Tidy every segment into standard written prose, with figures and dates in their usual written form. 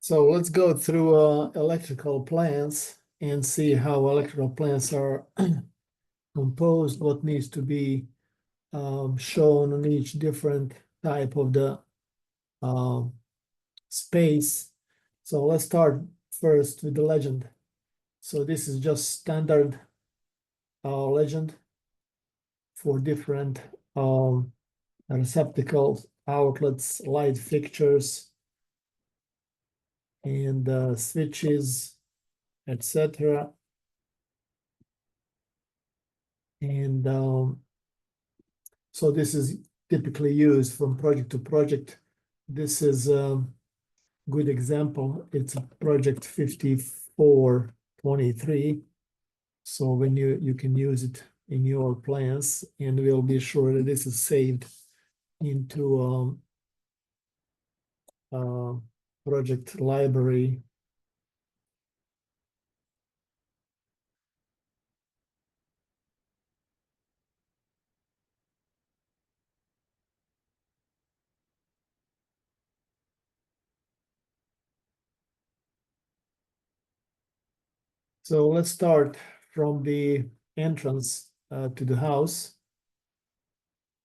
So let's go through electrical plants and see how electrical plants are composed, what needs to be shown on each different type of the space. So let's start first with the legend. So this is just standard legend for different receptacles, outlets, light fixtures, and switches, etc. And so this is typically used from project to project. This is a good example. It's a project 5423. So when you can use it in your plans, and we'll be sure that this is saved into project library. So let's start from the entrance to the house.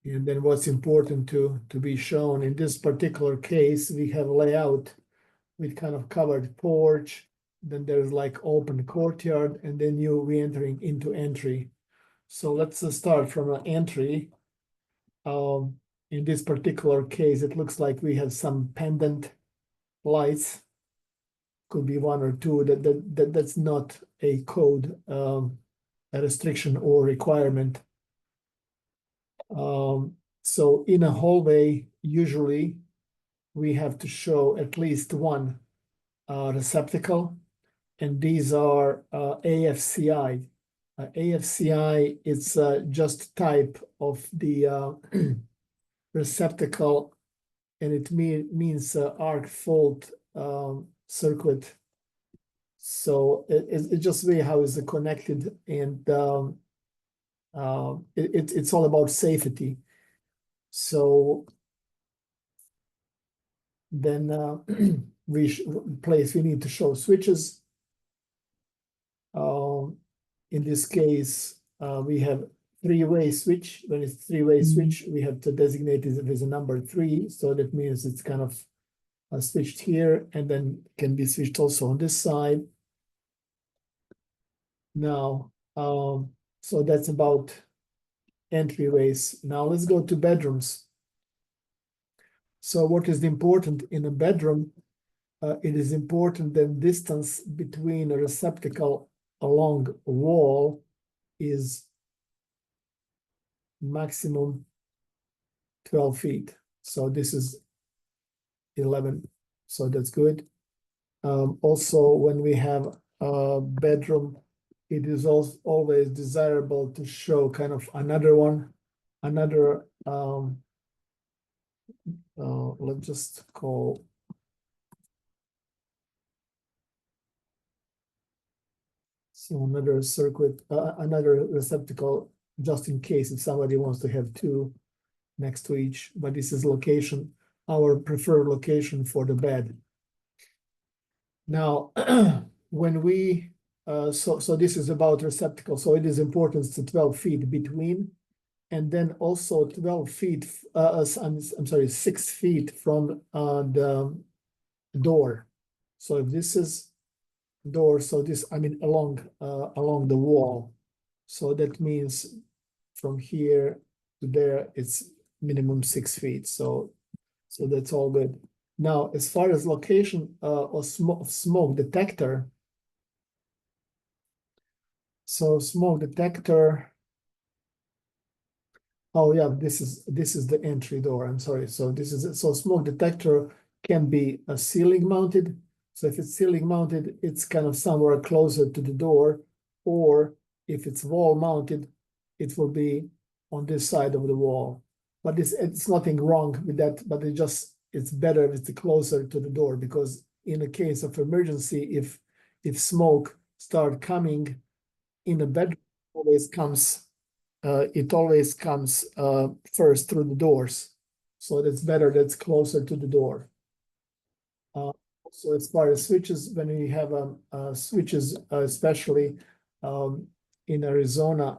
And then what's important to be shown in this particular case, we have a layout with kind of covered porch. Then there's like open courtyard, and then you re-entering into entry. So let's start from an entry. In this particular case, it looks like we have some pendant lights. Could be one or two. That's not a code, a restriction or requirement. So in a hallway, usually we have to show at least one receptacle, and these are AFCI. AFCI is just type of the receptacle, and it means arc fault circuit. So it's just way how is it connected, and it's all about safety. So then we need to show switches. In this case, we have three-way switch. When it's three-way switch, we have to designate it as a number 3. So that means it's kind of switched here, and then can be switched also on this side. Now, so that's about entryways. Now let's go to bedrooms. So what is important in a bedroom? It is important that distance between a receptacle along a wall is maximum 12 feet. So this is 11. So that's good. Also, when we have a bedroom, it is also always desirable to show kind of another one, another, let's just call so another circuit, another receptacle, just in case if somebody wants to have two next to each, but this is location, our preferred location for the bed. Now, when we, so this is about receptacle, so it is important to 12 feet between, and then also 12 feet, I'm sorry, 6 feet from the door. So if this is door, so this, I mean, along the wall. So that means from here to there, it's minimum 6 feet. So that's all good. Now, as far as location of smoke detector, so smoke detector. Oh yeah, this is the entry door. I'm sorry. So this is so smoke detector can be a ceiling mounted. So if it's ceiling mounted, it's kind of somewhere closer to the door, or if it's wall mounted, it will be on this side of the wall. But it's nothing wrong with that, but it's better if it's closer to the door, because in a case of emergency, if smoke start coming in the bedroom, it always comes first through the doors. So that's better, that's closer to the door. So as far as switches, when we have switches, especially in Arizona,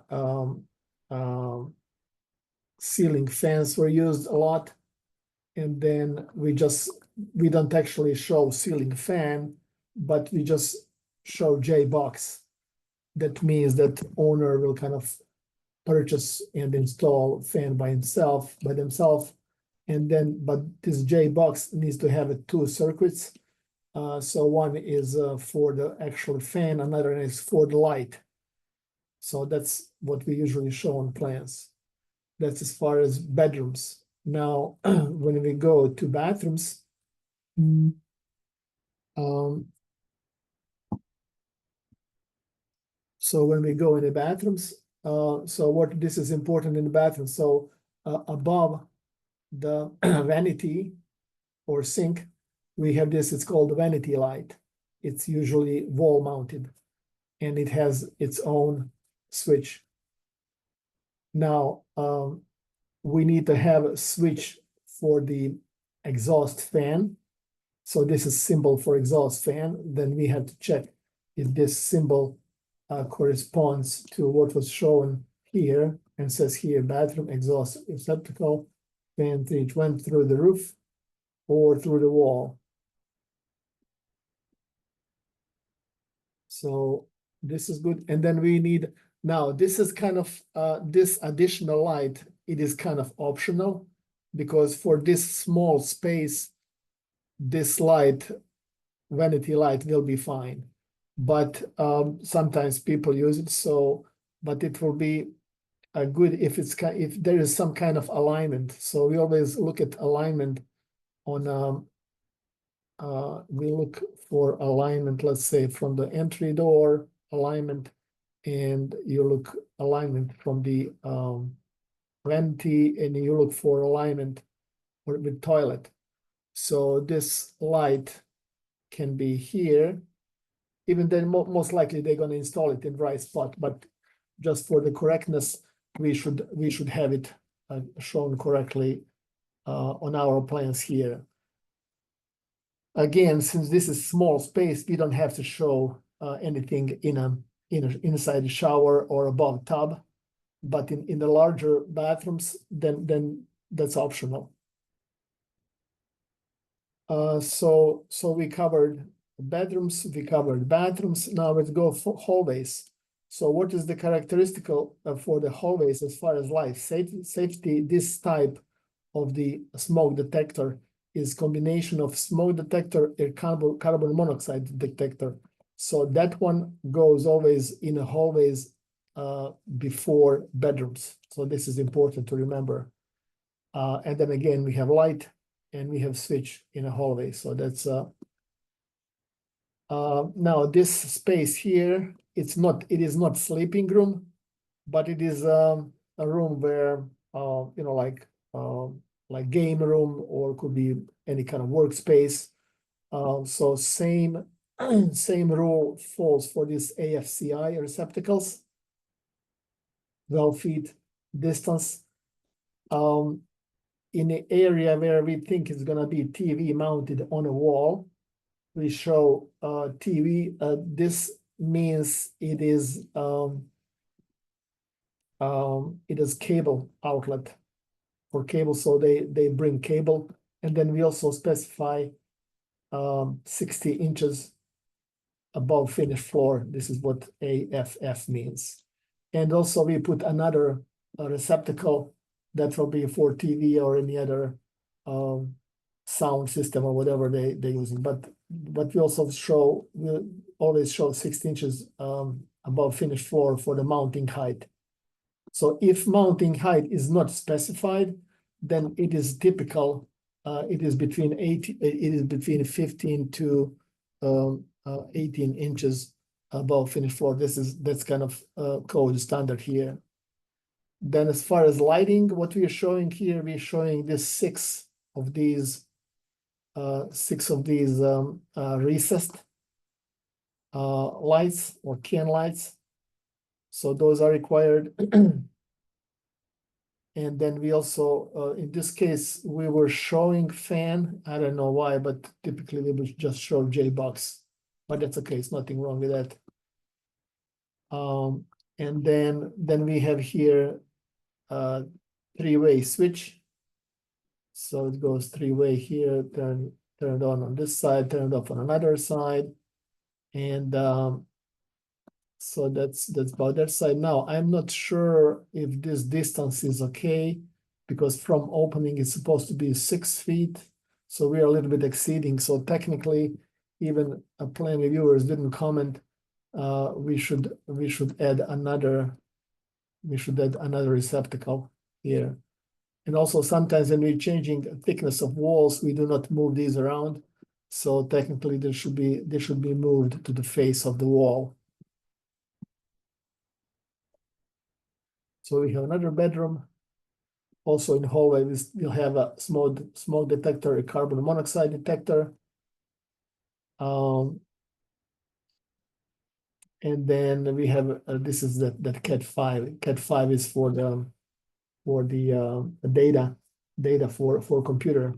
ceiling fans were used a lot. And then we don't actually show ceiling fan, but we just show J-box. That means that owner will kind of purchase and install fan by themselves. And then, but this J-box needs to have two circuits. So one is for the actual fan, another is for the light. So that's what we usually show on plans. That's as far as bedrooms. Now, when we go to bathrooms, so when we go in the bathrooms, so what this is important in the bathroom. So above the vanity or sink, we have this, it's called the vanity light. It's usually wall mounted and it has its own switch. Now, we need to have a switch for the exhaust fan. So this is symbol for exhaust fan. Then we have to check if this symbol corresponds to what was shown here and says here bathroom exhaust receptacle fan, it went through the roof or through the wall. So this is good. And then we need, now this is kind of, this additional light, it is kind of optional because for this small space, this light, vanity light will be fine. But sometimes people use it, so, but it will be good if if there is some kind of alignment. So we always look at alignment on, we look for alignment, let's say from the entry door alignment, and you look alignment from the vanity, and you look for alignment with toilet. So this light can be here. Even then, most likely they're going to install it in the right spot, but just for the correctness, we should have it shown correctly on our plans here. Again, since this is small space, we don't have to show anything inside the shower or above tub, but in the larger bathrooms, then that's optional. So we covered bedrooms, we covered bathrooms. Now let's go for hallways. So what is the characteristic for the hallways as far as life safety? This type of the smoke detector is combination of smoke detector and carbon monoxide detector. So that one goes always in the hallways before bedrooms. So this is important to remember. And then again, we have light and we have switch in a hallway. So that's now this space here, it is not sleeping room, but it is a room where like game room, or could be any kind of workspace. So same rule falls for these AFCI receptacles. 12 feet distance. In the area where we think is going to be TV mounted on a wall, we show TV. This means it is cable outlet for cable. So they bring cable, and then we also specify 60 inches above finished floor. This is what AFF means. And also we put another receptacle that will be for TV or any other sound system or whatever they're using. But we also always show 60 inches above finished floor for the mounting height. So if mounting height is not specified, then it is typical. It is between 15 to 18 inches above finished floor. That's kind of code standard here. Then as far as lighting, what we are showing here, we're showing this six of these recessed lights or can lights. So those are required. And then we also, in this case, we were showing fan. I don't know why, but typically we would just show JBox. But that's okay, it's nothing wrong with that. And then we have here three-way switch. So it goes three-way here, turned on this side, turned off on another side. And so that's about that side. Now, I'm not sure if this distance is okay, because from opening it's supposed to be 6 feet. So we are a little bit exceeding. So technically, even plainly viewers didn't comment. We should add another receptacle here. And also sometimes when we're changing thickness of walls, we do not move these around. So technically they should be moved to the face of the wall. So we have another bedroom. Also in the hallway, we'll have a smoke detector, a carbon monoxide detector. And then we have this is that Cat 5. Cat 5 is for the data for computer.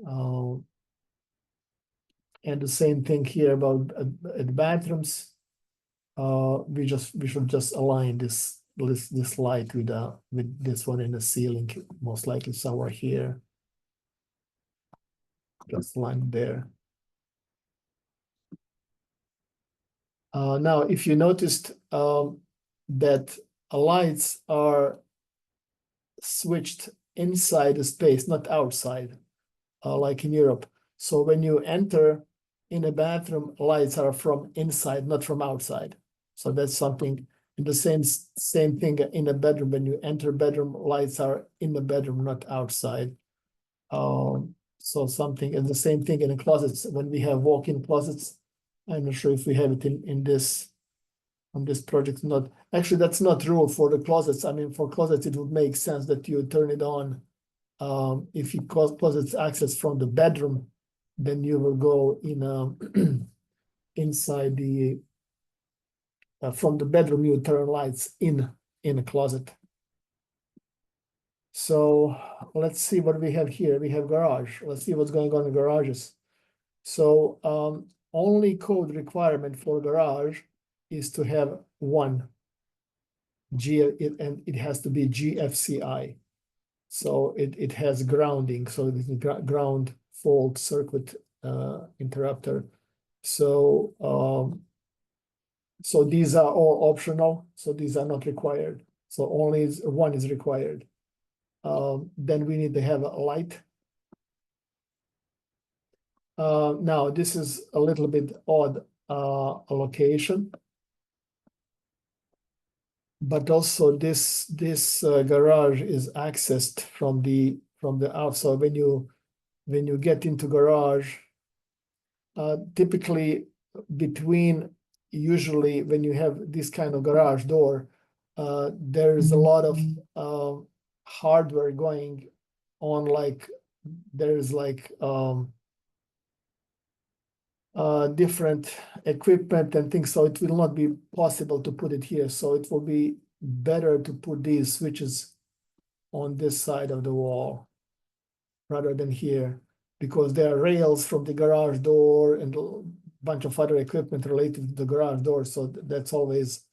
And the same thing here about the bathrooms. We should just align this light with this one in the ceiling, most likely somewhere here. Just line there. Now, if you noticed that lights are switched inside the space, not outside, like in Europe. So when you enter in a bathroom, lights are from inside, not from outside. So that's something. And the same thing in a bedroom. When you enter bedroom, lights are in the bedroom, not outside. So something, and the same thing in the closets. When we have walk-in closets, I'm not sure if we have it in this on this project. Not actually, that's not rule for the closets. I mean, for closets, it would make sense that you turn it on. If you closets access from the bedroom, then you will go in inside the from the bedroom. You turn lights in a closet. So let's see what we have here. We have garage. Let's see what's going on in garages. So only code requirement for garage is to have one and it has to be GFCI. So it has grounding, so it is ground fault circuit interrupter. So so these are all optional. So these are not required. So only one is required. Then we need to have a light. Now this is a little bit odd location, but also this garage is accessed from the outside. When you get into garage, typically usually when you have this kind of garage door, there is a lot of hardware going on, like there's like different equipment and things, so it will not be possible to put it here. So it will be better to put these switches on this side of the wall rather than here, because there are rails from the garage door and a bunch of other equipment related to the garage door, so that's always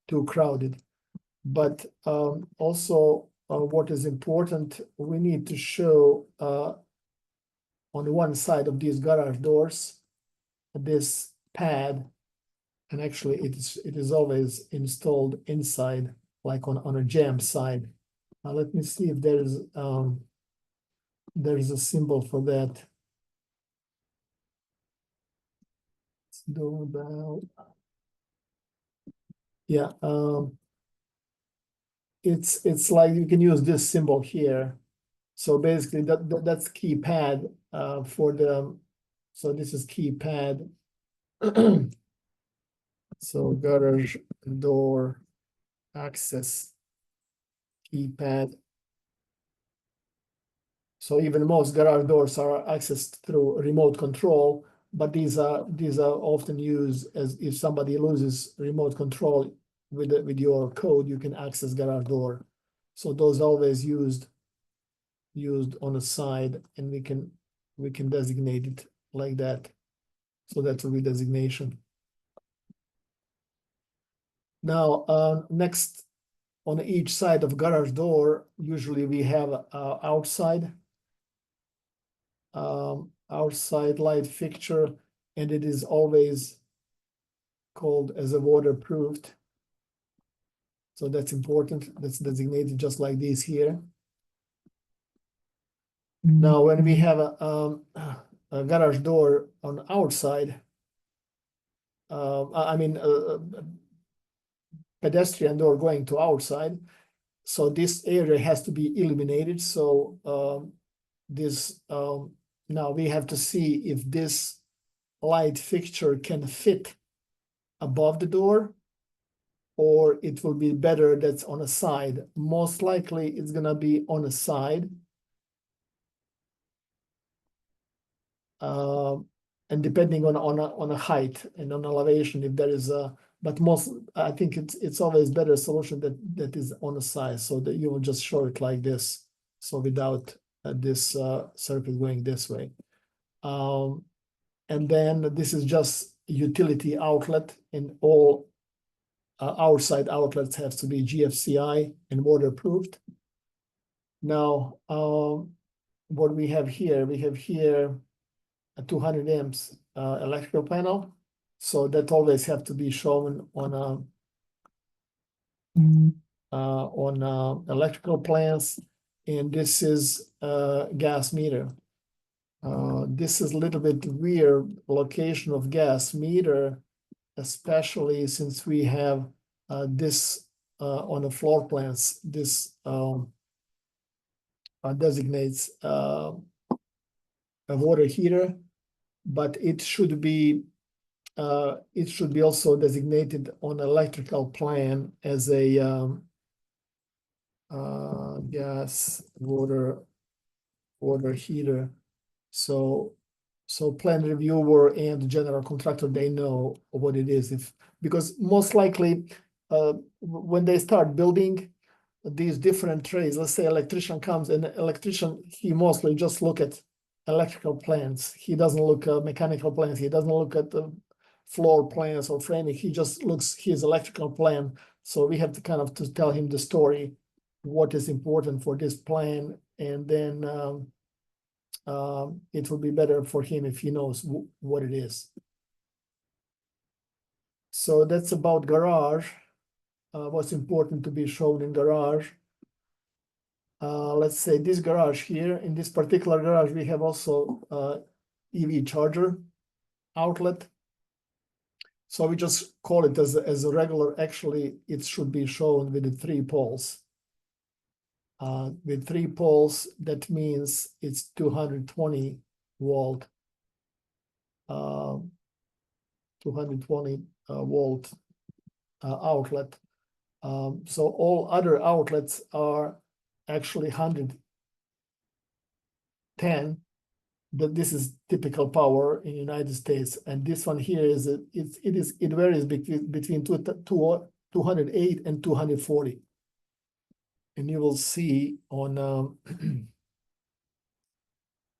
too crowded. But also what is important, we need to show on one side of these garage doors this pad, and actually it is always installed inside, like on a jam side. Now let me see if there is a symbol for that. Doorbell. Yeah, it's like you can use this symbol here. So basically that's keypad for the. So this is keypad. So garage door access keypad. So even most garage doors are accessed through remote control, but these are often used as if somebody loses remote control, with your code, you can access garage door. So those always used on the side, and we can designate it like that. So that will be designation. Now, next, on each side of garage door, usually we have outside light fixture, and it is always called as a waterproofed. So that's important. That's designated just like this here. Now, when we have a garage door on outside, pedestrian door going to outside, so this area has to be illuminated. So now we have to see if this light fixture can fit above the door, or it will be better that's on a side. Most likely it's gonna be on a side. And depending on a height and on elevation, if there is a, but I think it's always better solution that is on the side, so that you will just show it like this. So without this circuit going this way. And then this is just utility outlet, and all outside outlets have to be GFCI and waterproofed. Now, what we have here a 200 amps electrical panel. So that always have to be shown on electrical plans. And this is gas meter. This is a little bit weird location of gas meter, especially since we have this on the floor plans. This designates a water heater, but it should be also designated on electrical plan as a gas water heater. So plan reviewer and general contractor, they know what it is, because most likely when they start building these different trades, let's say electrician comes, and electrician, he mostly just look at electrical plans. He doesn't look at mechanical plans. He doesn't look at the floor plans or framing. He just looks his electrical plan. So we have to kind of to tell him the story, what is important for this plan, and then it will be better for him if he knows what it is. So that's about garage. What's important to be shown in garage. Let's say this garage here, in this particular garage, we have also EV charger outlet. So we just call it as a regular. Actually, it should be shown with the 3 poles. With 3 poles, that means it's 220 volt. 220 volt outlet. So all other outlets are actually 110. But this is typical power in the United States, and this one here is it varies between 208 and 240. And you will see on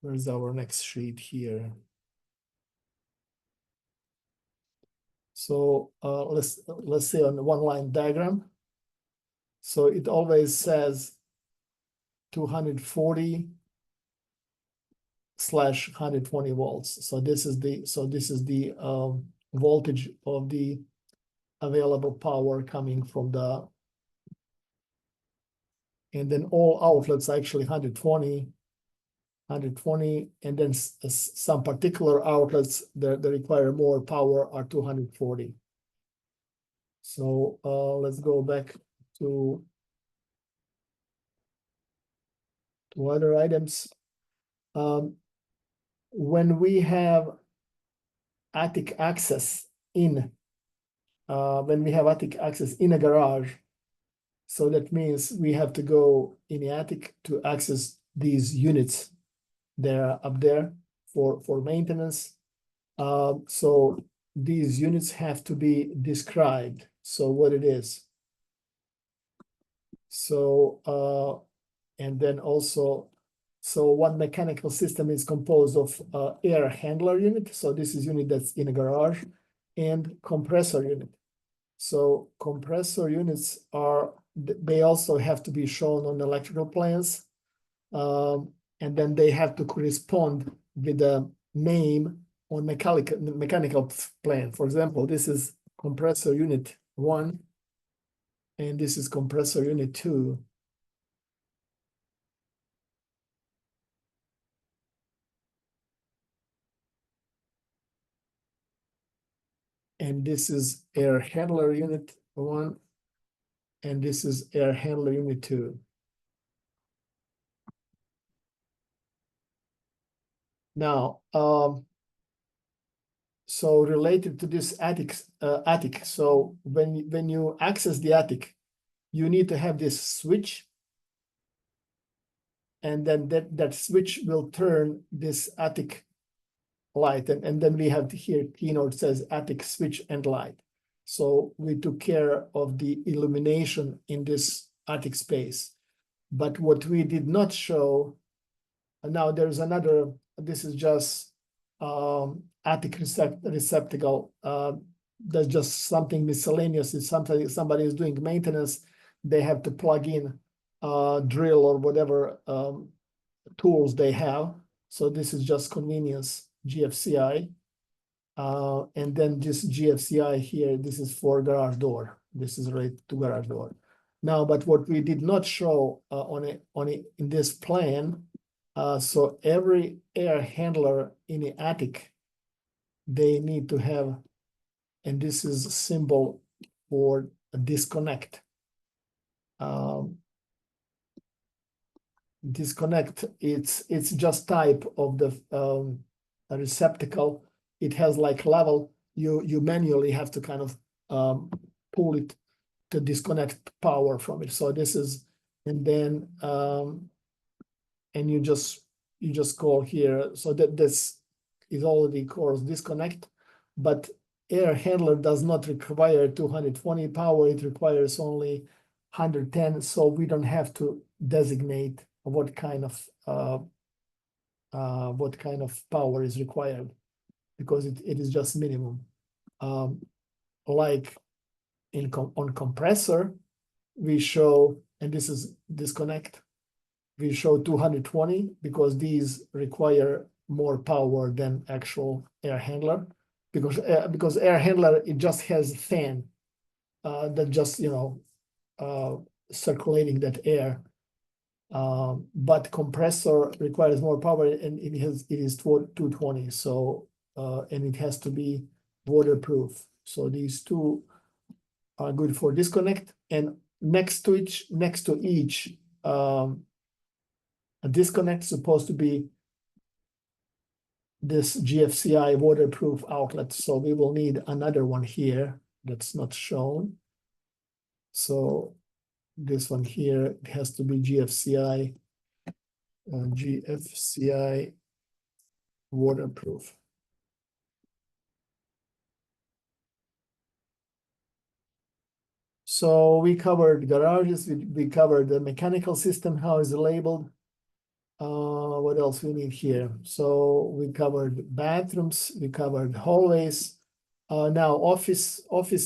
where's our next sheet here? So let's say on the 1-line diagram. So it always says 240/120 volts. So this is the voltage of the available power coming from the, and then all outlets are actually 120, and then some particular outlets that require more power are 240. So let's go back to other items. When we have attic access in a garage, so that means we have to go in the attic to access these units that are up there for maintenance. So these units have to be described. So what it is. So and then also, so one mechanical system is composed of air handler unit. So this is unit that's in a garage, and compressor unit. So compressor units are, they also have to be shown on electrical plans. And then they have to correspond with the name on mechanical plan. For example, this is compressor unit 1, and this is compressor unit 2. And this is air handler unit 1, and this is air handler unit 2. Now, so related to this attic, so when you access the attic, you need to have this switch, and then that switch will turn this attic light, and then we have here keynote says attic switch and light. So we took care of the illumination in this attic space. But what we did not show, now there's another, this is just attic receptacle. That's just something miscellaneous. If somebody is doing maintenance, they have to plug in drill or whatever tools they have. So this is just convenience GFCI. And then this GFCI here, this is for garage door. This is related to garage door. Now, but what we did not show in this plan, so every air handler in the attic, they need to have, and this is a symbol for a disconnect. Disconnect, it's just type of the a receptacle. It has like level. You manually have to kind of pull it to disconnect power from it. So this is, and then and you just call here. So that this is already calls disconnect, but air handler does not require 220 power. It requires only 110. So we don't have to designate what kind of power is required, because it is just minimum. Like on compressor, we show, and this is disconnect, we show 220 because these require more power than actual air handler, because air handler, it just has a fan that just circulating that air. But compressor requires more power, and it is 220. So and it has to be waterproof. So these two are good for disconnect. And next to each a disconnect is supposed to be this GFCI waterproof outlet. So we will need another one here that's not shown. So this one here, it has to be GFCI waterproof. So we covered garages, we covered the mechanical system, how is it labeled. What else we need here? So we covered bathrooms, we covered hallways. Now office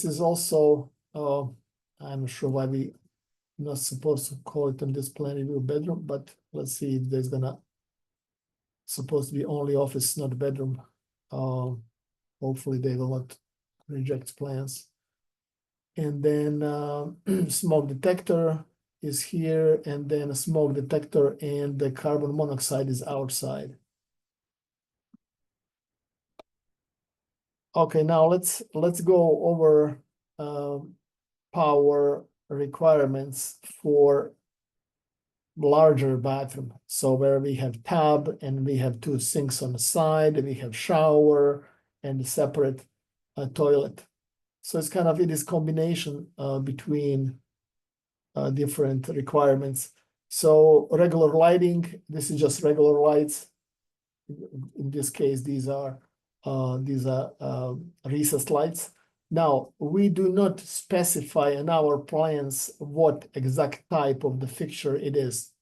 is also, I'm not sure why we not supposed to call it on this plan review bedroom, but let's see if there's supposed to be only office, not bedroom. Hopefully they will not reject plans. And then smoke detector is here, and then a smoke detector, and the carbon monoxide is outside. Okay, now let's go over power requirements for larger bathroom. So where we have tub and we have 2 sinks on the side, we have shower and a separate toilet. So it's kind of, it is combination between different requirements. So regular lighting, this is just regular lights. In this case, these are recessed lights. Now, we do not specify in our plans what exact type of the fixture it is,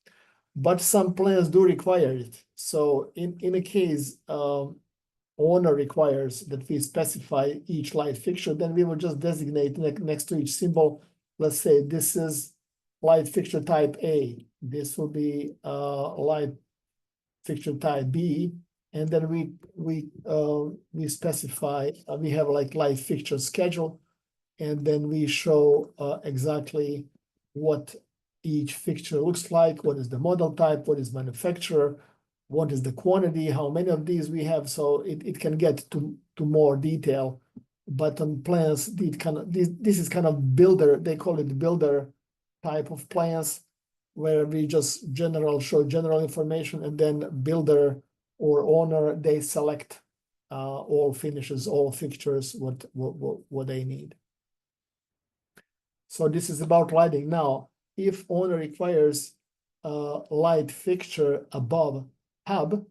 but some plans do require it. So in a case owner requires that we specify each light fixture, then we will just designate next to each symbol. Let's say this is light fixture type A. This will be light fixture type B, and then we specify we have like light fixture schedule, and then we show exactly what each fixture looks like, what is the model type, what is manufacturer, what is the quantity, how many of these we have, so it can get to more detail. But on plans, this is kind of builder, they call it builder type of plans, where we just show general information, and then builder or owner, they select all finishes, all fixtures, what they need. So this is about lighting. Now, if owner requires a light fixture above hub,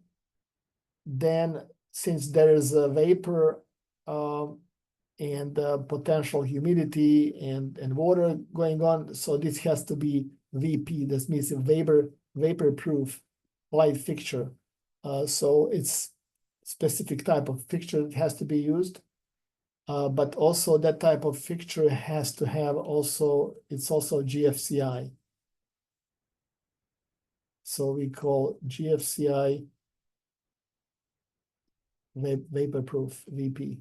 then since there is a vapor and potential humidity and water going on, so this has to be VP. This means vapor-proof light fixture. So it's specific type of fixture that has to be used. But also that type of fixture has to have it's also GFCI. So we call GFCI vapor-proof VP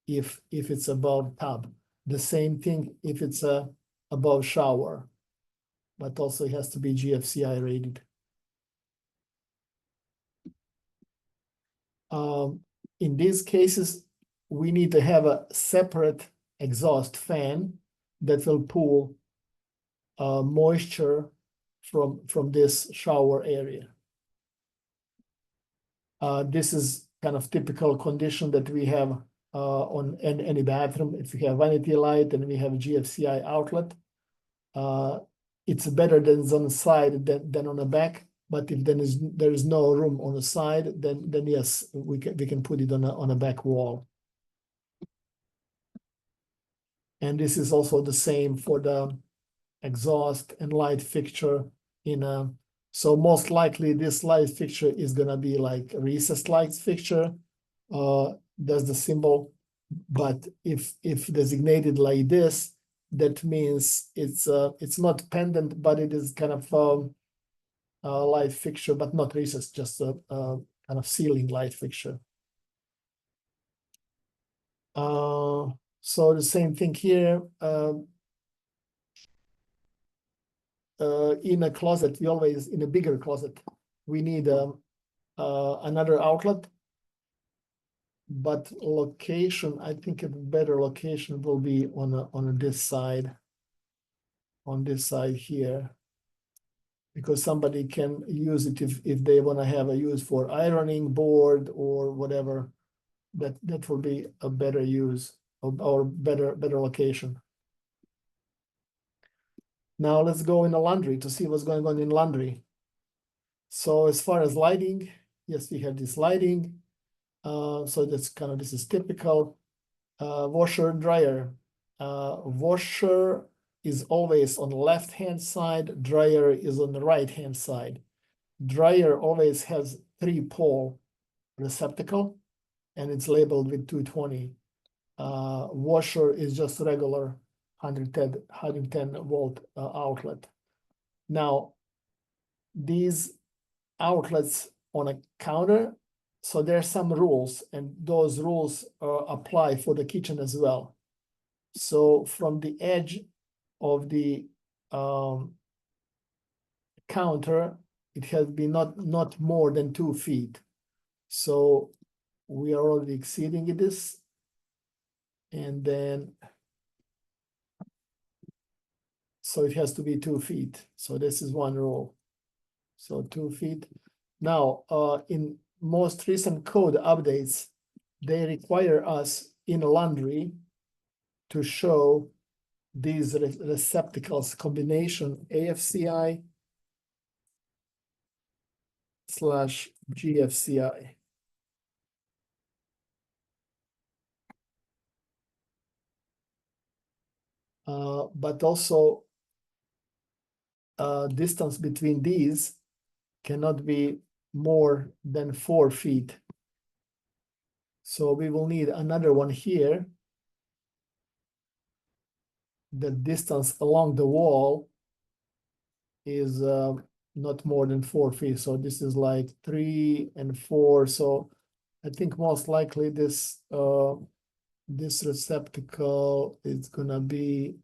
if it's above tub. The same thing if it's above shower, but also it has to be GFCI rated. In these cases, we need to have a separate exhaust fan that will pull moisture from this shower area. This is kind of typical condition that we have on any bathroom. If we have vanity light and we have a GFCI outlet, it's better than on the side than on the back. But if there is no room on the side, then yes, we can put it on a back wall. And this is also the same for the exhaust and light fixture so most likely this light fixture is gonna be like a recessed light fixture. That's the symbol. But if designated like this, that means it's not pendant, but it is kind of a light fixture, but not recessed, just a kind of ceiling light fixture. So the same thing here. In a closet, in a bigger closet, we need another outlet. But location, I think a better location will be on this side here, because somebody can use it if they want to have a use for ironing board or whatever. That will be a better use or better location. Now let's go in the laundry to see what's going on in laundry. So as far as lighting, yes, we have this lighting. So that's this is typical. Washer, dryer. Washer is always on the left-hand side. Dryer is on the right-hand side. Dryer always has 3-pole receptacle, and it's labeled with 220. Washer is just regular 110 volt outlet. Now, these outlets on a counter, so there are some rules, and those rules apply for the kitchen as well. So from the edge of the counter, it has been not more than 2 feet. So we are already exceeding this. And then, so it has to be 2 feet. So this is one rule. So 2 feet. Now, in most recent code updates, they require us in laundry to show these receptacles combination AFCI / GFCI. but also distance between these cannot be more than 4 feet. So we will need another one here. The distance along the wall is not more than 4 feet. So this is like 3 and 4. So I think most likely this this receptacle is gonna be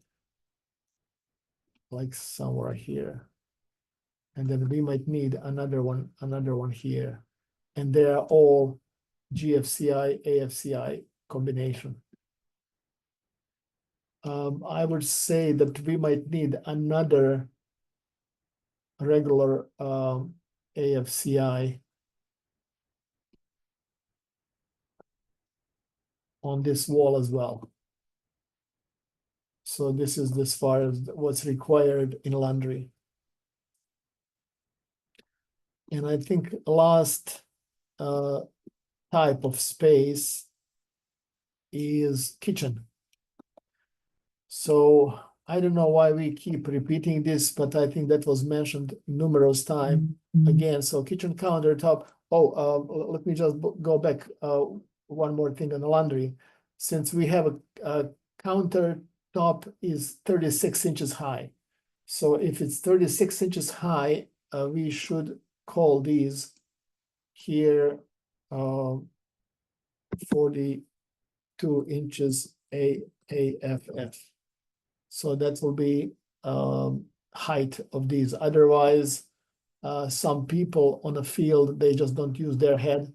like somewhere here. And then we might need another one here. And they are all GFCI, AFCI combination. I would say that we might need another regular AFCI on this wall as well. So this is as far as what's required in laundry. And I think last type of space is kitchen. So I don't know why we keep repeating this, but I think that was mentioned numerous times again. So kitchen countertop. Oh, let me just go back one more thing on the laundry. Since we have a countertop is 36 inches high. So if it's 36 inches high, we should call these here 42 inches AFF. So that will be height of these. Otherwise, some people on the field, they just don't use their head,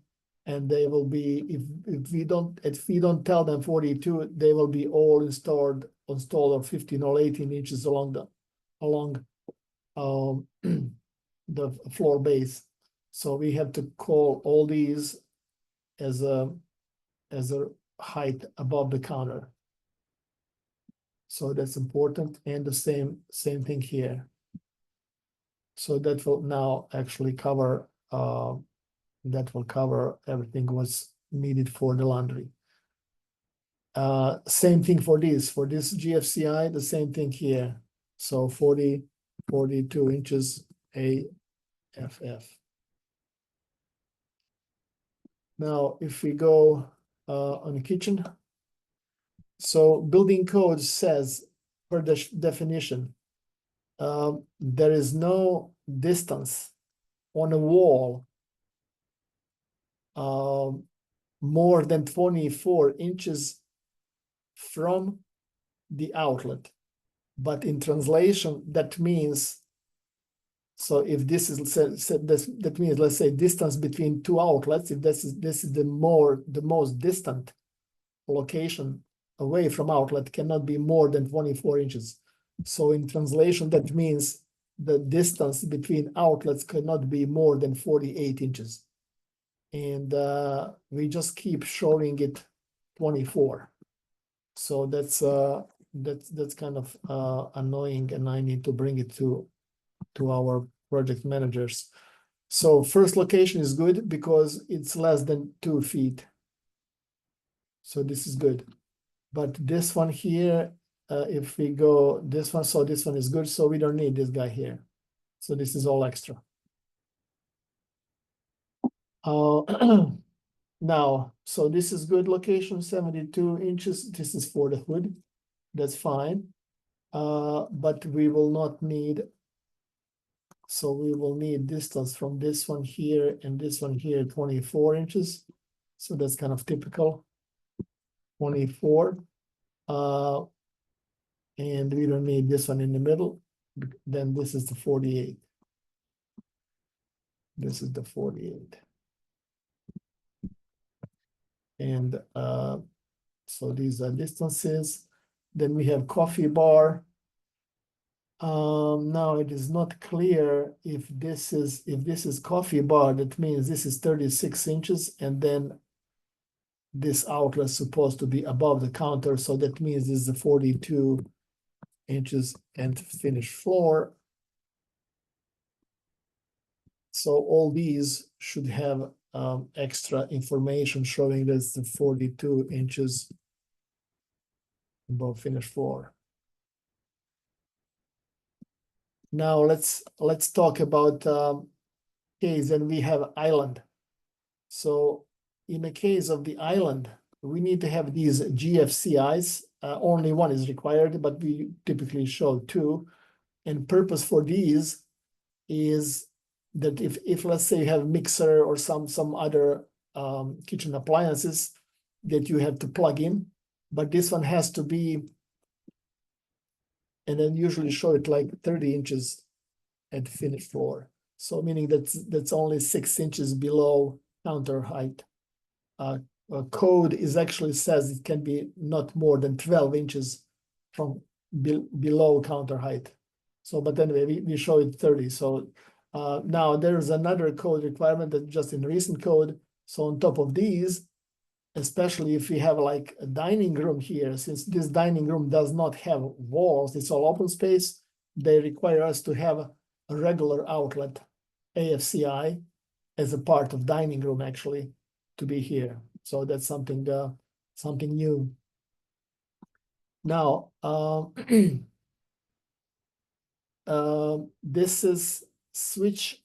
and they will be, if we don't tell them 42, they will be all installed or 15 or 18 inches along the floor base. So we have to call all these as a height above the counter. So that's important, and the same thing here. So that will now actually cover everything was needed for the laundry. Same thing for this GFCI, the same thing here. So 42 inches AFF. Now, if we go on the kitchen, so building code says, per definition, there is no distance on a wall more than 24 inches from the outlet. But in translation, that means, so if this is, that means, let's say, distance between two outlets, if this is the most distant location away from outlet, cannot be more than 24 inches. So in translation, that means the distance between outlets cannot be more than 48 inches. And we just keep showing it 24. So that's kind of annoying, and I need to bring it to our project managers. So first location is good because it's less than 2 feet. So this is good. But this one here, if we go this one, so this one is good. So we don't need this guy here. So this is all extra. Now, so this is good location, 72 inches. This is for the hood. That's fine. But we will not need, so we will need distance from this one here and this one here, 24 inches. So that's kind of typical, 24. And we don't need this one in the middle. Then this is the 48. This is the 48. And so these are distances. Then we have coffee bar. Now it is not clear if this is coffee bar, that means this is 36 inches, and then this outlet is supposed to be above the counter. So that means this is the 42 inches and finished floor. So all these should have extra information showing that it's the 42 inches above finished floor. Now let's talk about case when we have island. So in the case of the island, we need to have these GFCIs. Only one is required, but we typically show two. And purpose for these is that if let's say you have mixer or some other kitchen appliances that you have to plug in, but this one has to be, and then usually show it like 30 inches at finished floor. So meaning that's only 6 inches below counter height. Code is actually says it can be not more than 12 inches from below counter height. So, but anyway, we show it 30. So now there's another code requirement that just in recent code. So on top of these, especially if we have like a dining room here, since this dining room does not have walls, it's all open space, they require us to have a regular outlet, AFCI, as a part of dining room actually to be here. So that's something something new. Now, this is switch,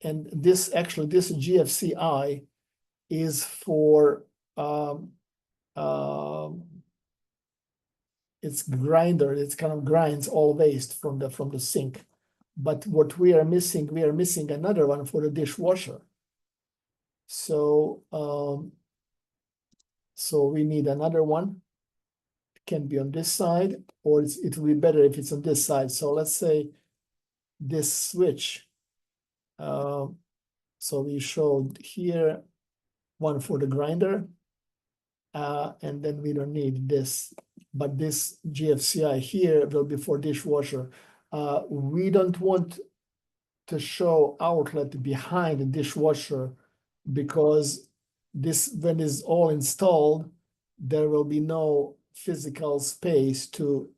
and this actually this GFCI is for it's grinder. It's kind of grinds all waste from the sink. But what we are missing another one for the dishwasher. So so we need another one. It can be on this side, or it will be better if it's on this side. So let's say this switch. So we showed here one for the grinder, and then we don't need this. But this GFCI here will be for dishwasher. We don't want to show outlet behind the dishwasher because this, when it's all installed, there will be no physical space to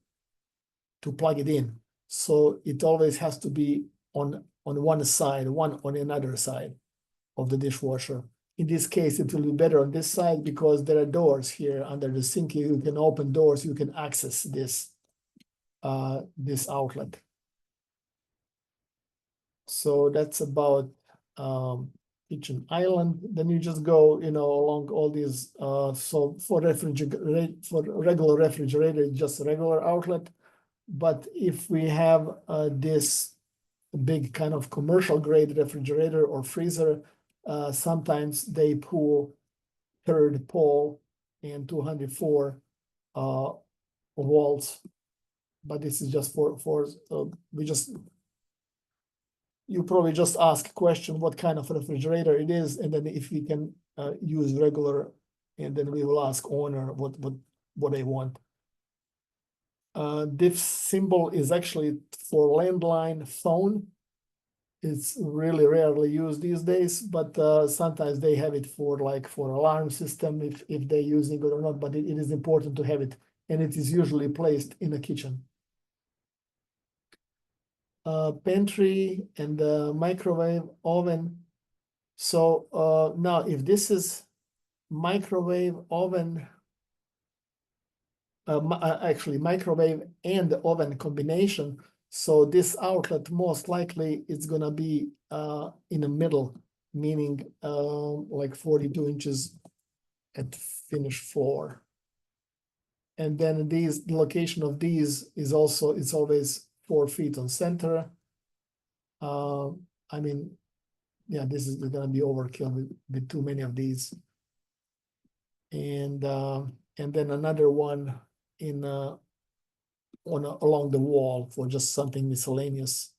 plug it in. So it always has to be on one side, one on another side of the dishwasher. In this case, it will be better on this side because there are doors here under the sink. You can open doors, you can access this this outlet. So that's about kitchen island. Then you just go, along all these. So for regular refrigerator, it's just a regular outlet. But if we have this big kind of commercial grade refrigerator or freezer, sometimes they pull third pole and 204 volts. But this is just for you probably just ask a question what kind of refrigerator it is, and then if we can use regular, and then we will ask owner what they want. This symbol is actually for landline phone. It's really rarely used these days, but sometimes they have it for alarm system if they're using it or not, but it is important to have it, and it is usually placed in the kitchen. Pantry and microwave oven. So now if this is microwave oven, actually microwave and oven combination, so this outlet most likely it's gonna be in the middle, meaning like 42 inches at finished floor. And then the location of these is also, it's always 4 feet on center. I mean, yeah, this is gonna be overkill with too many of these. And then another one in along the wall for just something miscellaneous.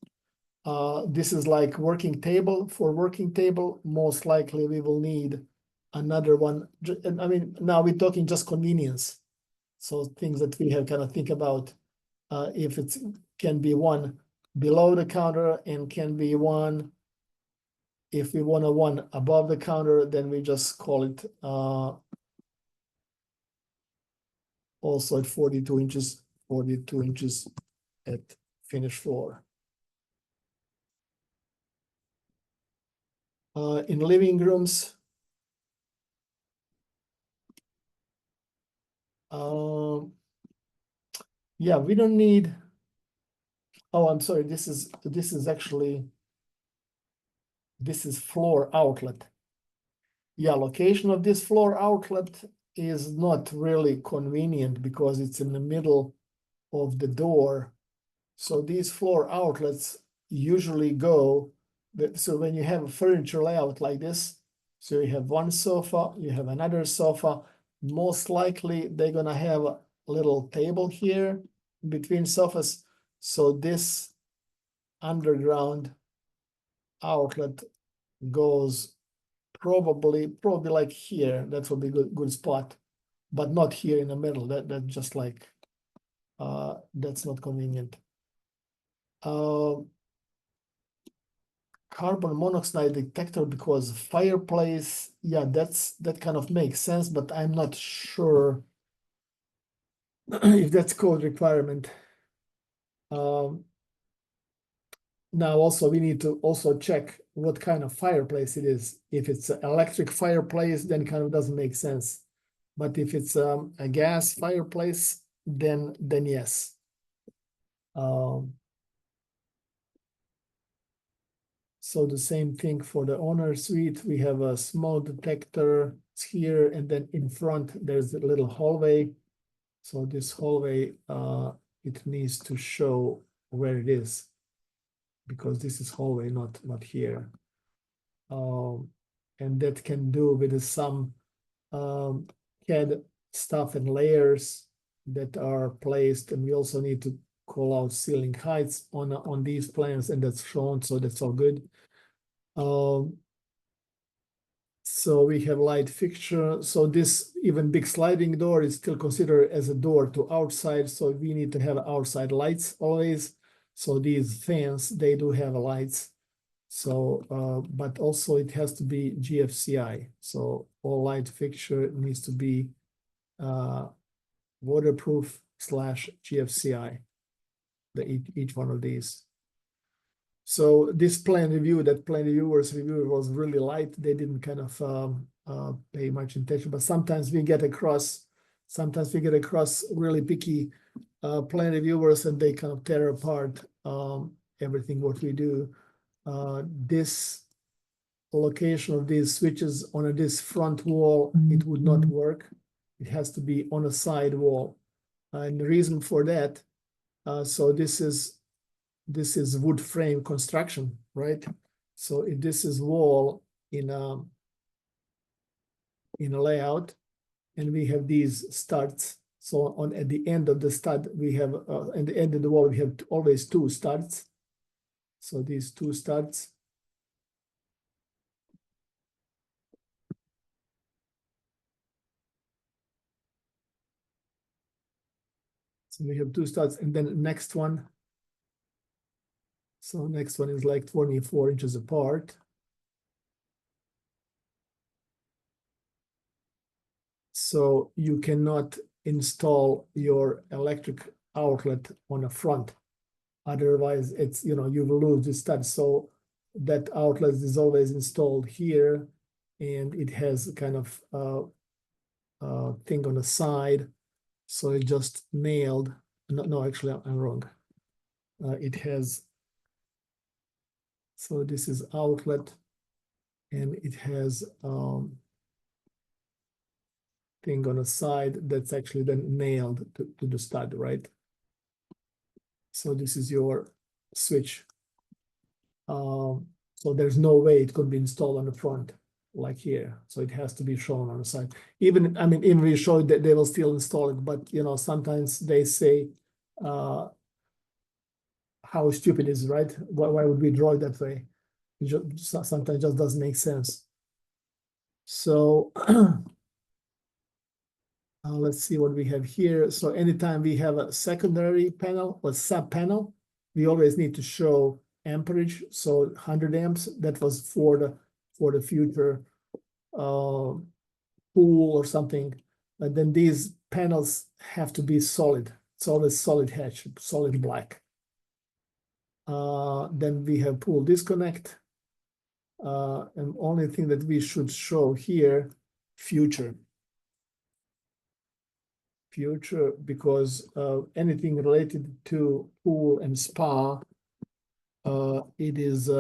This is like working table. For working table, most likely we will need another one. I mean, now we're talking just convenience. So things that we have kind of think about, if it can be one below the counter and can be one, if we want a one above the counter, then we just call it also at 42 inches at finished floor. In living rooms, yeah, we don't need, Oh, I'm sorry, this is actually, this is floor outlet. Yeah, location of this floor outlet is not really convenient because it's in the middle of the door. So these floor outlets usually go, so when you have a furniture layout like this, so you have one sofa, you have another sofa, most likely they're gonna have a little table here between sofas. So this underground outlet goes probably like here. That would be good spot, but not here in the middle. That just like that's not convenient. Carbon monoxide detector because fireplace, yeah, that kind of makes sense, but I'm not sure if that's code requirement. Now also we need to also check what kind of fireplace it is. If it's an electric fireplace, then kind of doesn't make sense. But if it's a gas fireplace, then yes. So the same thing for the owner suite. We have a smoke detector here, and then in front there's a little hallway. So this hallway, it needs to show where it is, because this is hallway, not here. And that can do with some CAD stuff and layers that are placed, and we also need to call out ceiling heights on these plans, and that's shown, so that's all good. So we have light fixture. So this even big sliding door is still considered as a door to outside. So we need to have outside lights always. So these fans, they do have lights. So, but also it has to be GFCI. So all light fixture needs to be waterproof / GFCI, each one of these. So this plan review, that plan reviewers review was really light. They didn't kind of pay much attention, but sometimes we get across really picky plan reviewers, and they kind of tear apart everything what we do. This location of these switches on this front wall, it would not work. It has to be on a side wall. And the reason for that, so this is wood frame construction, right? So if this is wall in a layout, and we have these studs. So at the end of the stud, we have at the end of the wall, we have always two studs. So these two studs. So we have two studs, and then the next one. So next one is like 24 inches apart. So you cannot install your electric outlet on the front. Otherwise, it's, you will lose the stud. So that outlet is always installed here, and it has kind of thing on the side. So it just nailed. No, actually, I'm wrong. It has, so this is outlet, and it has thing on the side that's actually then nailed to the stud, right? So this is your switch. So there's no way it could be installed on the front like here. So it has to be shown on the side. Even we showed that they will still install it, but sometimes they say how stupid is it, right? Why would we draw it that way? It sometimes just doesn't make sense. So let's see what we have here. So anytime we have a secondary panel or sub panel, we always need to show amperage. So 100 amps, that was for the future pool or something. But then these panels have to be solid. It's always solid hatch, solid black. Then we have pool disconnect. And only thing that we should show here, future. future, because anything related to pool and spa, it is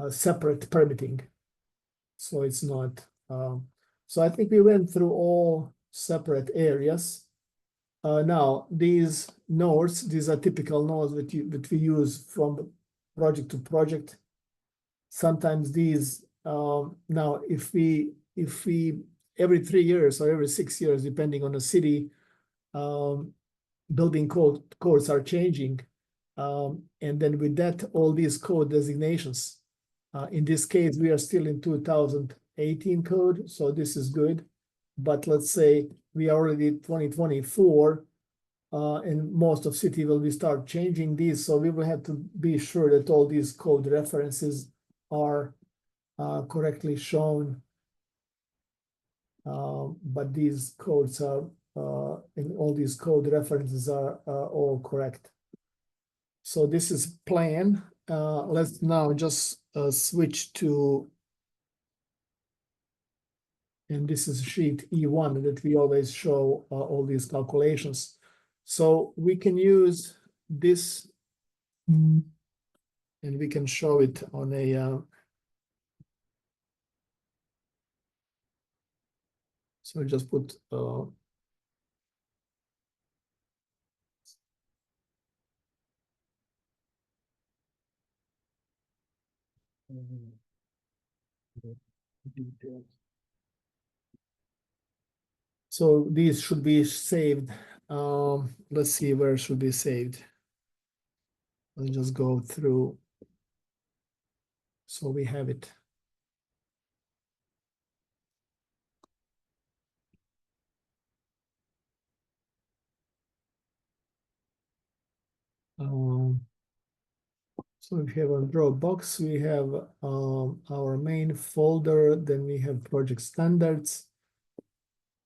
separate permitting. So it's not. So I think we went through all separate areas. Now these nodes, these are typical nodes that we use from project to project. Sometimes these now if we every 3 years or every 6 years, depending on the city, building codes are changing, and then with that, all these code designations. In this case, we are still in 2018 code, so this is good. But let's say we are already 2024, and most of city will be start changing these, so we will have to be sure that all these code references are correctly shown. But these codes are, and all these code references are all correct. So this is plan. Let's now just switch to, and this is sheet E1 that we always show all these calculations. So we can use this, and we can show it on a, so just put, so these should be saved. Let's see where it should be saved. Let's just go through. So we have it. So if you have a Dropbox, we have our main folder, then we have project standards,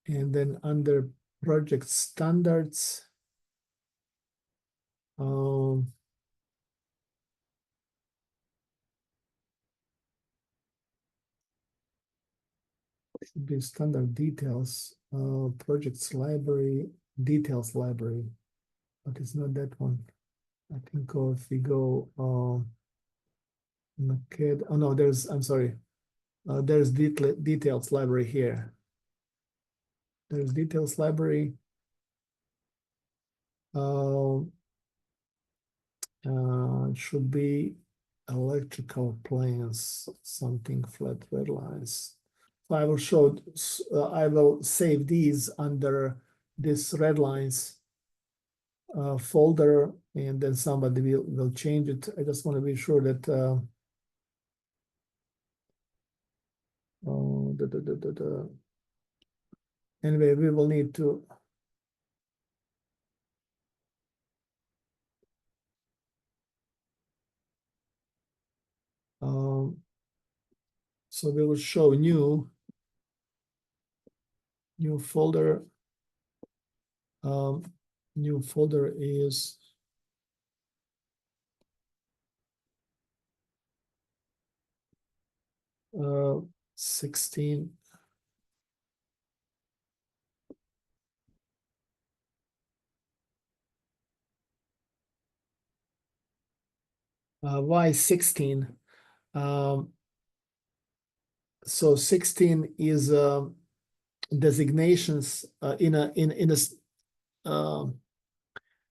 and then under project standards, should be standard details, projects library, details library, but it's not that one. I think if we go, oh no, I'm sorry. There's details library here. There's details library. Should be electrical plans, something flat red lines. So I will show, I will save these under this red lines folder, and then somebody will change it. I just want to be sure that anyway, we will need to so we will show new folder. New folder is uh 16. Why 16? So 16 is designations in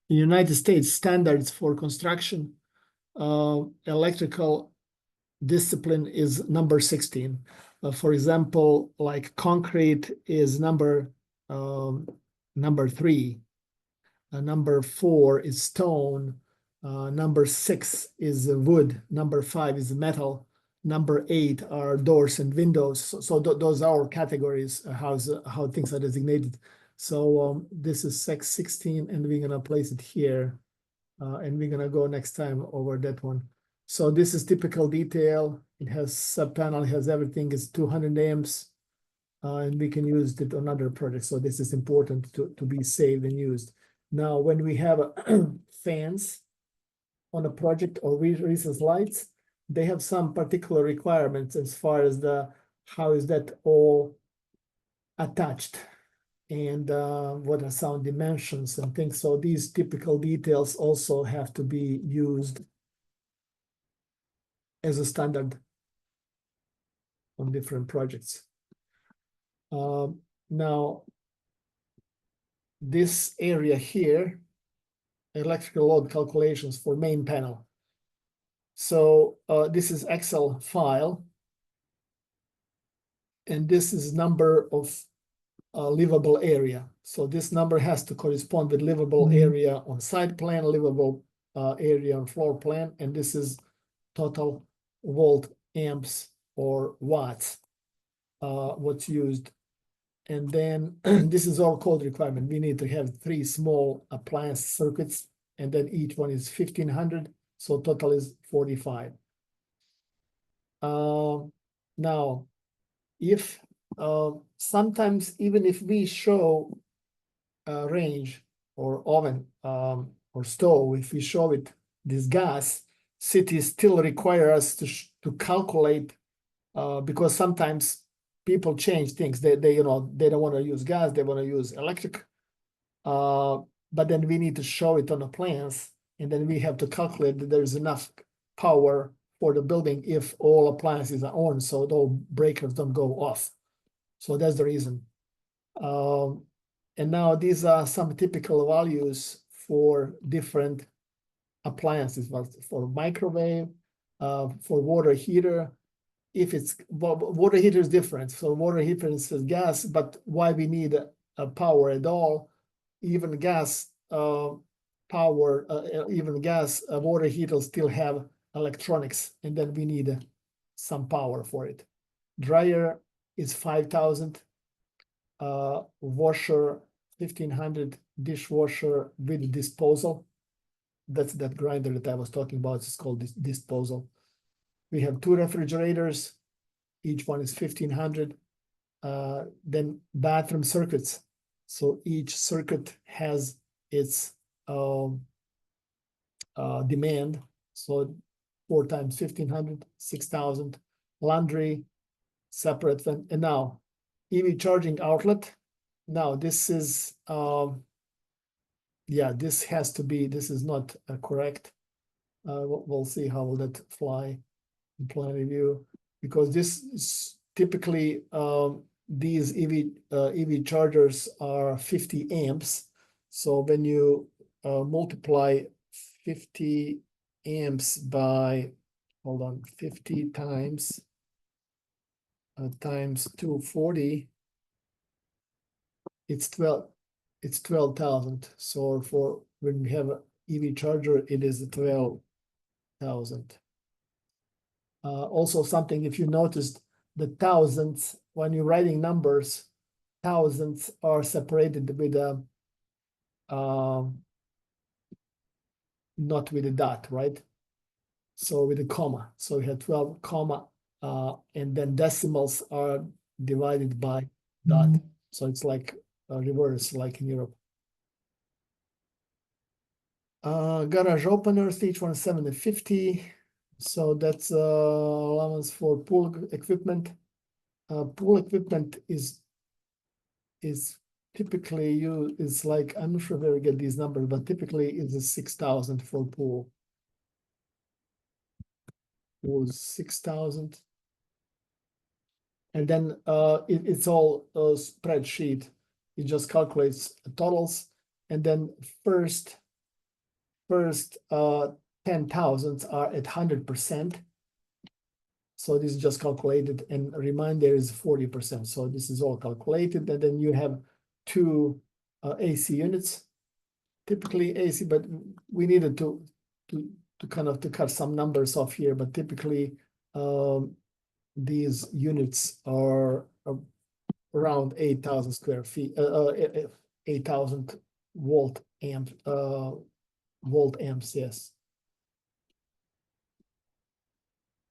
United States standards for construction. Electrical discipline is number 16. For example, like concrete is number 3. Number 4 is stone. Number 6 is wood. Number 5 is metal. Number 8 are doors and windows. So those are our categories, how things are designated. So this is 16, and we're gonna place it here, and we're gonna go next time over that one. So this is typical detail. It has sub panel, it has everything. It's 200 amps, and we can use it on other projects. So this is important to be saved and used. Now, when we have fans on a project or recessed lights, they have some particular requirements as far as how is that all attached. and what are sound dimensions and things. So these typical details also have to be used as a standard on different projects. Now, this area here, electrical load calculations for main panel. So this is Excel file, and this is number of livable area. So this number has to correspond with livable area on site plan, livable area on floor plan, and this is total volt amps or watts, what's used. And then this is all code requirement. We need to have 3 small appliance circuits, and then each one is 1500. So total is 45. Now, if sometimes even if we show a range or oven or stove, if we show it this gas, cities still require us to calculate because sometimes people change things. They don't want to use gas, they want to use electric. But then we need to show it on the plans, and then we have to calculate that there's enough power for the building if all appliances are on, so all breakers don't go off. So that's the reason. And now these are some typical values for different appliances, for microwave, for water heater. If it's water heater is different. So water heater is gas, but why we need a power at all? Even gas power, even gas water heater still have electronics, and then we need some power for it. Dryer is 5,000, washer 1,500, dishwasher with disposal. That's that grinder that I was talking about. It's called disposal. We have 2 refrigerators. Each one is 1,500. Then bathroom circuits. So each circuit has its demand. So 4 times 1,500, 6,000. Laundry, separate. And now EV charging outlet. Now this is, yeah, this has to be, this is not correct. We'll see how will that fly in plan review, because this is typically, these EV chargers are 50 amps. So when you multiply 50 amps by, hold on, 50 times 240, it's 12,000. So for when we have an EV charger, it is 12,000. Also something, if you noticed, the thousands, when you're writing numbers, thousands are separated with a not with a dot, right? So with a comma. So we have 12 comma, and then decimals are divided by dot. So it's like a reverse, like in Europe. Garage openers, each one 750. So that's allowance for pool equipment. Pool equipment is typically is like, I'm not sure where we get these numbers, but typically it's 6,000 for pool. It was 6,000. And then it's all a spreadsheet. It just calculates totals, and then first 10,000 are at 100%. So this is just calculated, and reminder is 40%. So this is all calculated, and then you have 2 AC units, typically AC, but we needed to kind of to cut some numbers off here, but typically these units are around 8,000 square feet, 8,000 volt amps, yes.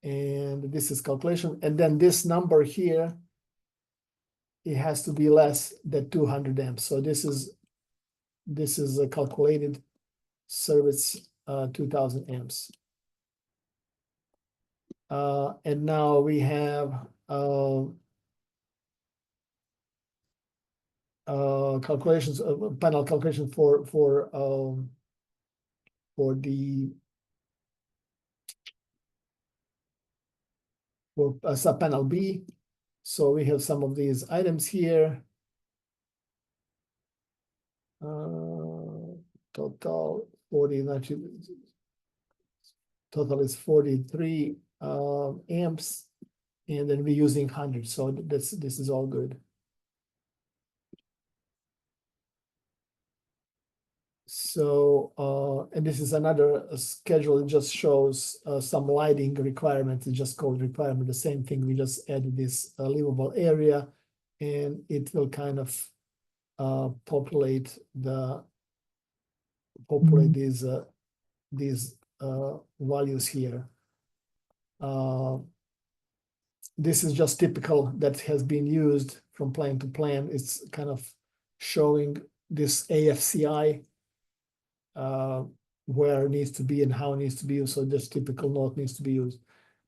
And this is calculation, and then this number here, it has to be less than 200 amps. So this is a calculated service 2,000 amps. And now we have calculations, panel calculation for the sub panel B. So we have some of these items here. Total 40, total is 43 amps, and then we're using 100. So this is all good. So, and this is another schedule. It just shows some lighting requirements. It's just called requirement. The same thing. We just added this livable area, and it will kind of populate these values here. This is just typical that has been used from plan to plan. It's kind of showing this AFCI where it needs to be and how it needs to be used. So this typical node needs to be used.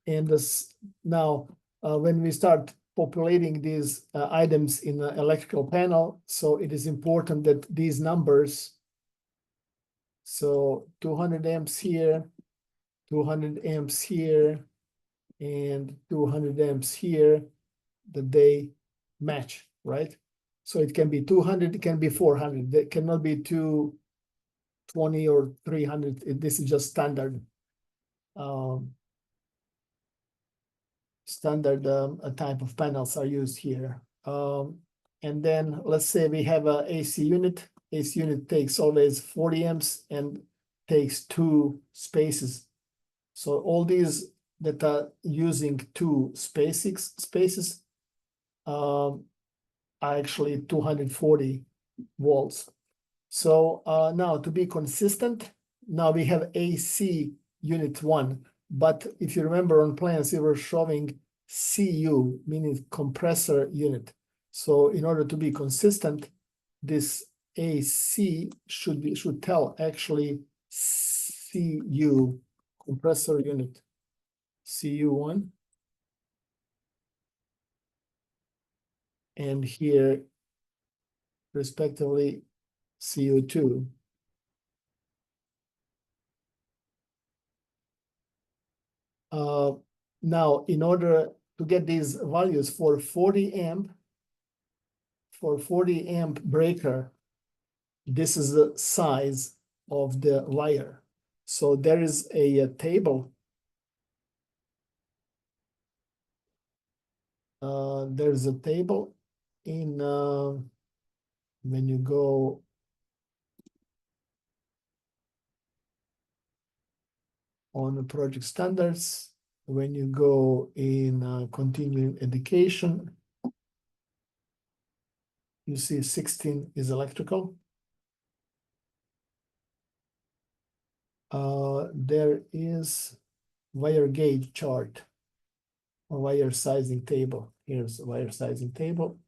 And this now, when we start populating these items in the electrical panel, so it is important that these numbers, so 200 amps here, 200 amps here, and 200 amps here, that they match, right? So it can be 200, it can be 400. It cannot be 220 or 300. This is just standard. Standard type of panels are used here. And then let's say we have a AC unit. AC unit takes always 40 amps and takes 2 spaces. So all these that are using 2 spaces are actually 240 volts. So now to be consistent, now we have AC unit 1. But if you remember on plans, we were showing CU, meaning compressor unit. So in order to be consistent, this AC should tell actually CU, compressor unit, CU1. And here, respectively, CU2. Now, in order to get these values for 40 amp breaker, this is the size of the wire. So there is a table. There's a table in when you go on the project standards, when you go in continuing education, you see 16 is electrical. There is wire gauge chart, a wire sizing table. Here's a wire sizing table.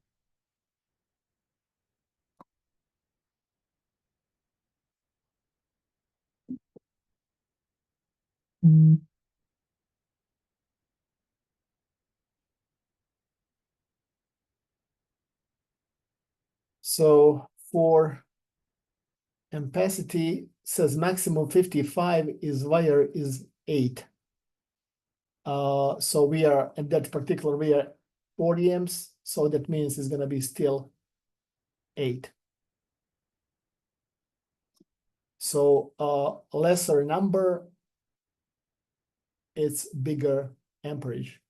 So for ampacity, says maximum 55 is wire is 8. So we are at that particular, we are 40 amps. So that means it's going to be still 8. So lesser number, it's bigger amperage.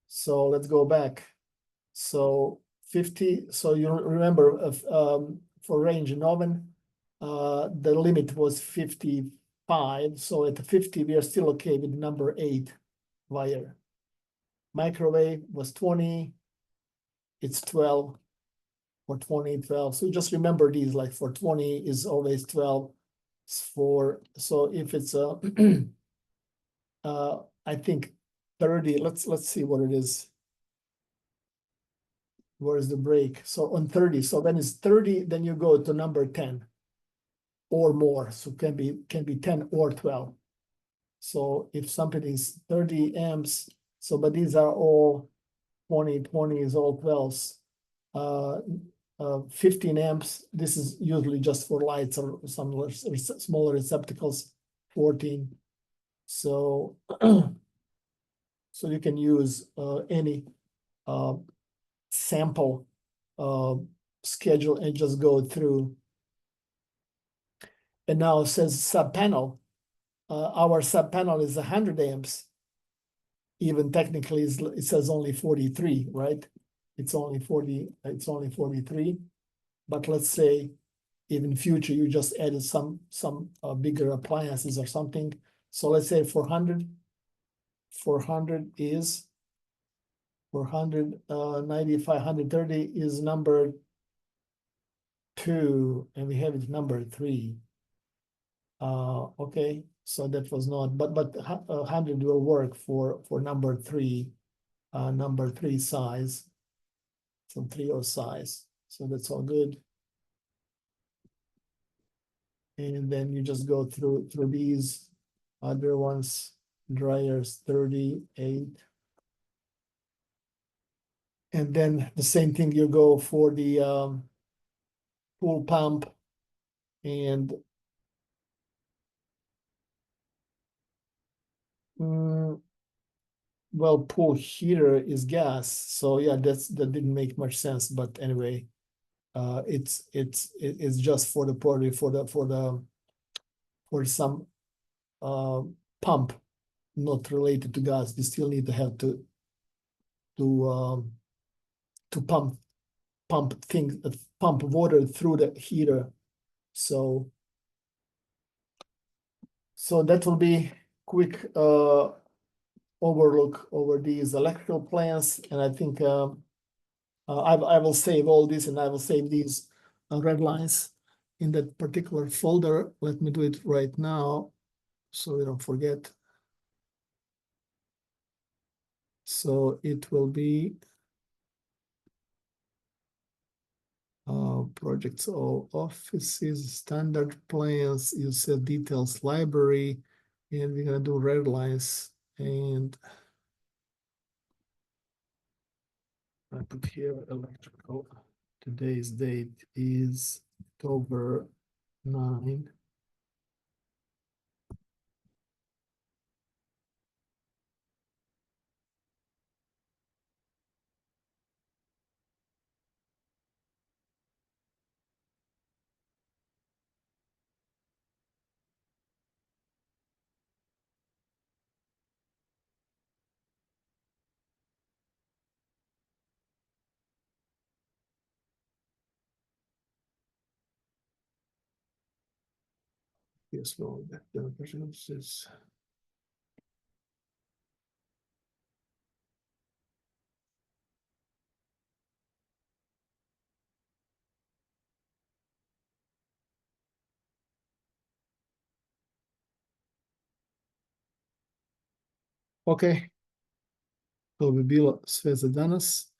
So let's go back. So 50, so you remember for range in oven, the limit was 55. So at 50, we are still okay with number 8 wire. Microwave was 20, it's 12, for 20, 12. So just remember these, like for 20 is always 12. So if it's I think 30, let's see what it is. Where is the break? So on 30, so when it's 30, then you go to number 10 or more. So can be 10 or 12. So if something is 30 amps, so but these are all 20 is all 12s. 15 amps. This is usually just for lights or some smaller receptacles, 14. So, so you can use any sample schedule and just go through. And now it says sub panel. Our sub panel is 100 amps. Even technically, it says only 43, right? It's only 40. It's only 43. But let's say, even future, you just added some bigger appliances or something. So let's say 400. 400 is 495. 130 is number 2, and we have it number 3. Okay, so that was not, but 100 will work for number 3, number 3 size, from 3 size. So that's all good. And then you just go through these other ones. Dryers 38. And then the same thing, you go for the pool pump and well, pool heater is gas, so yeah, that didn't make much sense. But anyway, it's just for the party for some pump, not related to gas. You still need to have to pump things, pump water through the heater. So that will be quick overlook over these electrical plans, and I think I will save all this, and I will save these red lines in that particular folder. Let me do it right now so we don't forget. So it will be projects, all offices, standard plans, you said details, library, and we're gonna do red lines. And I put here electrical. Today's date is October 9. Yes, well, the versions is okay. To bi bilo sve za danas.